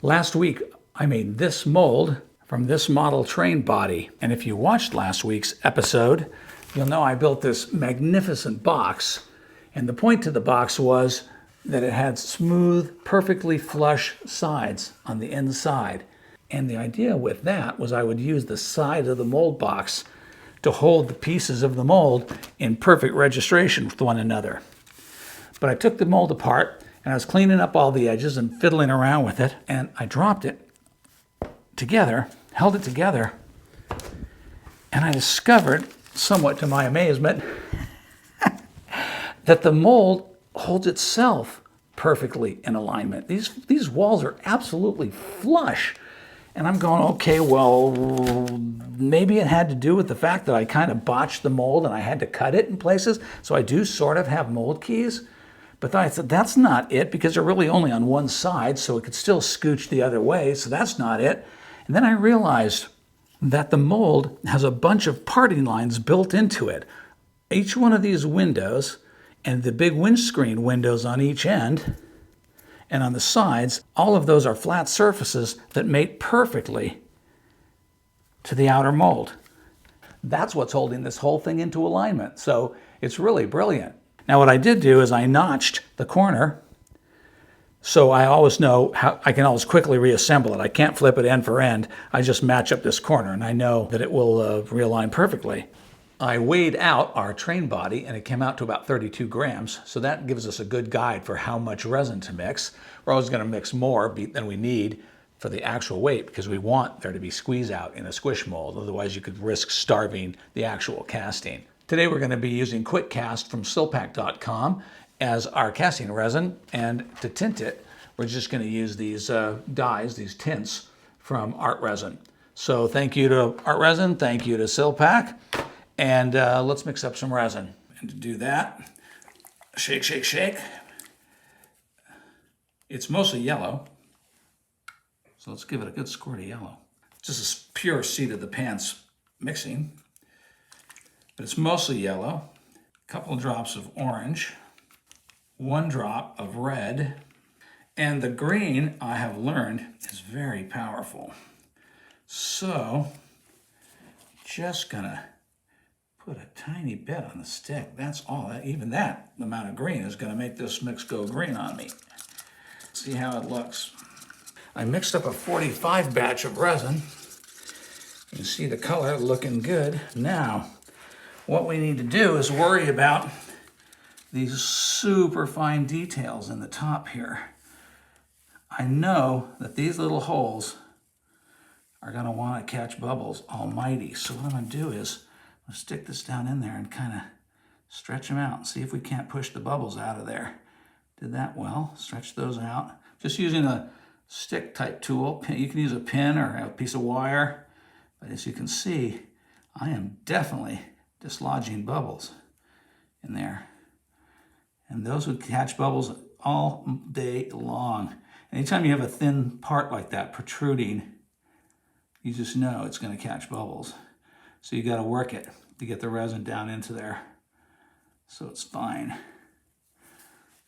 Last week, I made this mold from this model train body. And if you watched last week's episode, you'll know I built this magnificent box. And the point to the box was that it had smooth, perfectly flush sides on the inside. And the idea with that was I would use the side of the mold box to hold the pieces of the mold in perfect registration with one another. But I took the mold apart and I was cleaning up all the edges and fiddling around with it, and I dropped it together, held it together, and I discovered, somewhat to my amazement, that the mold holds itself perfectly in alignment. These walls are absolutely flush. And I'm going, okay, well, maybe it had to do with the fact that I kind of botched the mold and I had to cut it in places. So I do sort of have mold keys. But then I said, that's not it, because they're really only on one side, so it could still scooch the other way. So that's not it. And then I realized that the mold has a bunch of parting lines built into it. Each one of these windows and the big windscreen windows on each end and on the sides, all of those are flat surfaces that mate perfectly to the outer mold. That's what's holding this whole thing into alignment. So it's really brilliant. Now what I did do is I notched the corner, so I always know how I can always quickly reassemble it. I can't flip it end for end. I just match up this corner and I know that it will realign perfectly. I weighed out our train body and it came out to about 32 grams. So that gives us a good guide for how much resin to mix. We're always going to mix more than we need for the actual weight because we want there to be squeeze out in a squish mold. Otherwise you could risk starving the actual casting. Today we're going to be using Quick Cast from silpack.com as our casting resin, and to tint it we're just going to use these dyes, these tints from Art Resin. So thank you to Art Resin, thank you to Silpack, and let's mix up some resin. And to do that, shake, shake, shake. It's mostly yellow, so let's give it a good squirt of yellow. Just a pure seat of the pants mixing. But it's mostly yellow, a couple drops of orange, 1 drop of red, and the green, I have learned, is very powerful. So, just gonna put a tiny bit on the stick. That's all. Even that amount of green is gonna make this mix go green on me. See how it looks. I mixed up a 45 batch of resin. You can see the color looking good. Now, what we need to do is worry about these super fine details in the top here. I know that these little holes are going to want to catch bubbles almighty. So what I'm going to do is I'm going to stick this down in there and kind of stretch them out and see if we can't push the bubbles out of there. Did that well. Stretch those out. Just using a stick type tool. You can use a pin or a piece of wire. But as you can see, I am definitely dislodging bubbles in there. And those would catch bubbles all day long. Anytime you have a thin part like that protruding, you just know it's going to catch bubbles. So you got to work it to get the resin down into there so it's fine.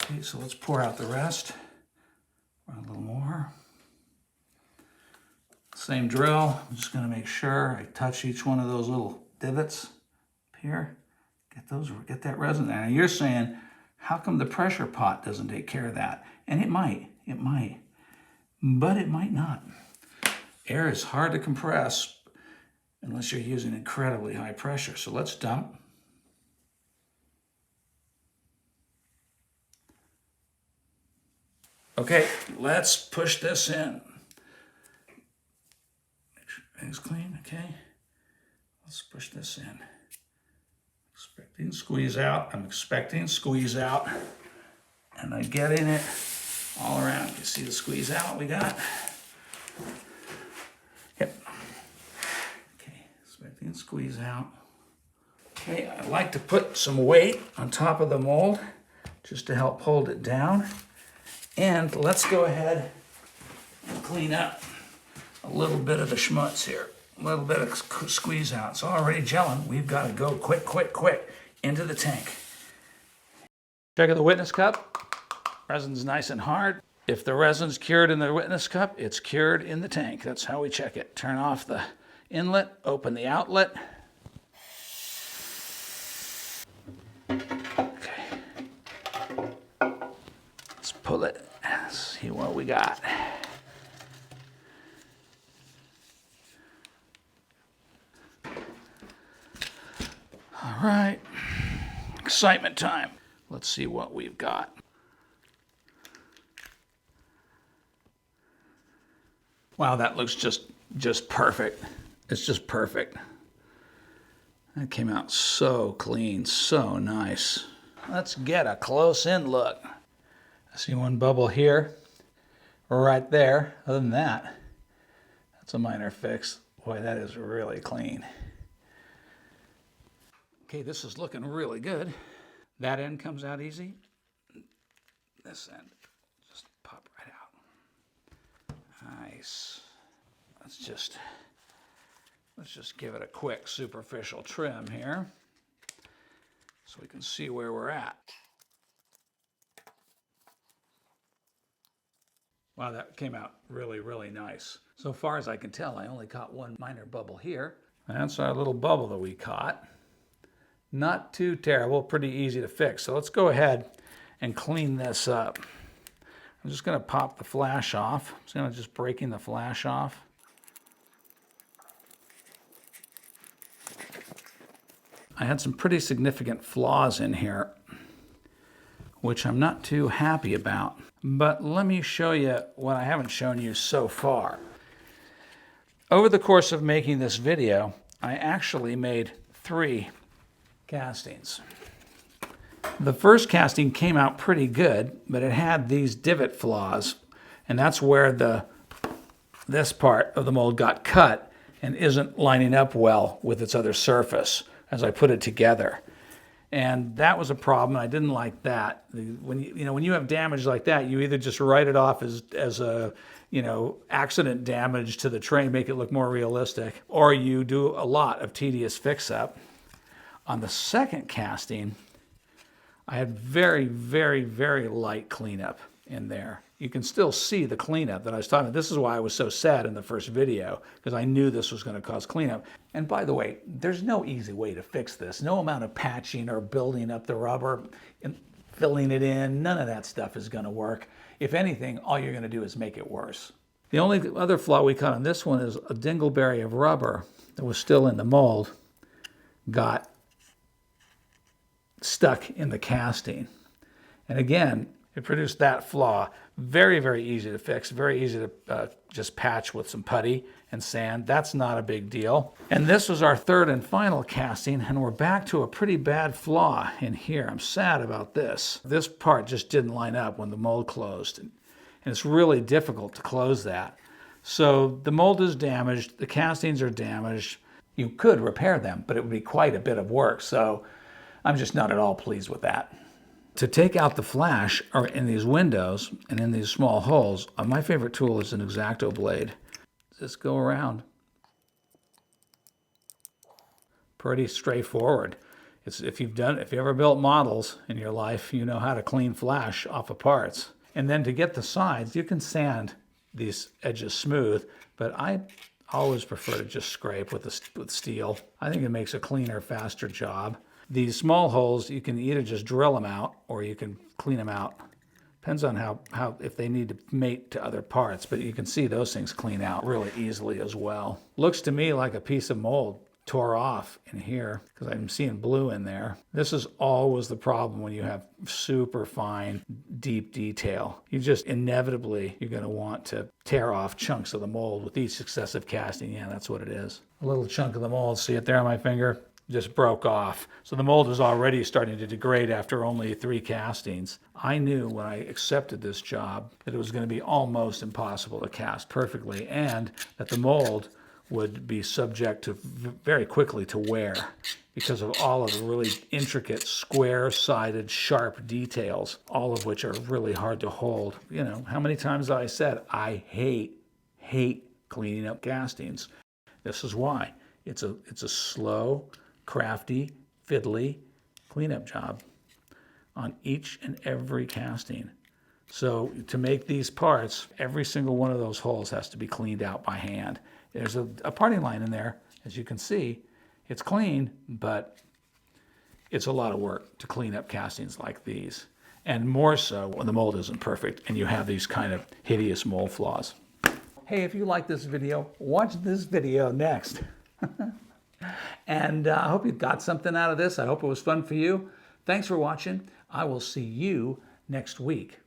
Okay, so let's pour out the rest. Pour out a little more. Same drill. I'm just going to make sure I touch each one of those little divots here. Get that resin there. Now you're saying, how come the pressure pot doesn't take care of that? And it might, but it might not. Air is hard to compress unless you're using incredibly high pressure. So let's dump. Okay, let's push this in. Make sure everything's clean, okay? Let's push this in. Expecting squeeze out. I'm expecting squeeze out. And I'm getting it all around. You see the squeeze out we got? Yep. Okay, expecting squeeze out. Okay, I like to put some weight on top of the mold just to help hold it down. And let's go ahead and clean up a little bit of the schmutz here. A little bit of squeeze out. It's already gelling. We've got to go quick, quick, quick into the tank. Check out the witness cup. Resin's nice and hard. If the resin's cured in the witness cup, it's cured in the tank. That's how we check it. Turn off the inlet, open the outlet. Okay. Let's pull it and see what we got. All right, excitement time. Let's see what we've got. Wow, that looks just perfect. It's just perfect. That came out so clean, so nice. Let's get a close-in look. I see one bubble here, right there. Other than that, that's a minor fix. Boy, that is really clean. Okay, this is looking really good. That end comes out easy. This end just pop right out. Nice. Let's just give it a quick superficial trim here so we can see where we're at. Wow, that came out really, really nice. So far as I can tell, I only caught one minor bubble here. That's our little bubble that we caught. Not too terrible, pretty easy to fix. So let's go ahead and clean this up. I'm just gonna pop the flash off. I'm just breaking the flash off. I had some pretty significant flaws in here, which I'm not too happy about. But let me show you what I haven't shown you so far. Over the course of making this video, I actually made 3 castings. The first casting came out pretty good, but it had these divot flaws, and that's where this part of the mold got cut and isn't lining up well with its other surface as I put it together. And that was a problem. I didn't like that. When you have damage like that, you either just write it off as a accident damage to the tray, make it look more realistic, or you do a lot of tedious fix-up. On the second casting, I had very, very, very light cleanup in there. You can still see the cleanup that I was talking about. This is why I was so sad in the first video, because I knew this was going to cause cleanup. And by the way, there's no easy way to fix this. No amount of patching or building up the rubber and filling it in, none of that stuff is going to work. If anything, all you're going to do is make it worse. The only other flaw we caught on this one is a dingleberry of rubber that was still in the mold got stuck in the casting. And again, it produced that flaw. Very, very easy to fix, very easy to just patch with some putty and sand. That's not a big deal. And this was our third and final casting, and we're back to a pretty bad flaw in here. I'm sad about this. This part just didn't line up when the mold closed, and it's really difficult to close that. So the mold is damaged, the castings are damaged. You could repair them, but it would be quite a bit of work. So I'm just not at all pleased with that. To take out the flash or in these windows and in these small holes, my favorite tool is an X-Acto blade. Just go around. Pretty straightforward. If you've ever built models in your life, you know how to clean flash off of parts. And then to get the sides, you can sand these edges smooth, but I always prefer to just scrape with steel. I think it makes a cleaner, faster job. These small holes, you can either just drill them out or you can clean them out. Depends on how if they need to mate to other parts, but you can see those things clean out really easily as well. Looks to me like a piece of mold tore off in here because I'm seeing blue in there. This is always the problem when you have super fine, deep detail. You just inevitably, you're going to want to tear off chunks of the mold with each successive casting. Yeah, that's what it is. A little chunk of the mold, see it there on my finger? Just broke off. So the mold is already starting to degrade after only 3 castings. I knew when I accepted this job that it was going to be almost impossible to cast perfectly and that the mold would be subject to very quickly to wear because of all of the really intricate, square-sided, sharp details, all of which are really hard to hold. You know, how many times have I said, I hate cleaning up castings. This is why. It's a slow, crafty, fiddly cleanup job on each and every casting. So to make these parts, every single one of those holes has to be cleaned out by hand. There's a parting line in there, as you can see. It's clean, but it's a lot of work to clean up castings like these. And more so when the mold isn't perfect and you have these kind of hideous mold flaws. Hey, if you like this video, watch this video next. And I hope you got something out of this. I hope it was fun for you. Thanks for watching. I will see you next week.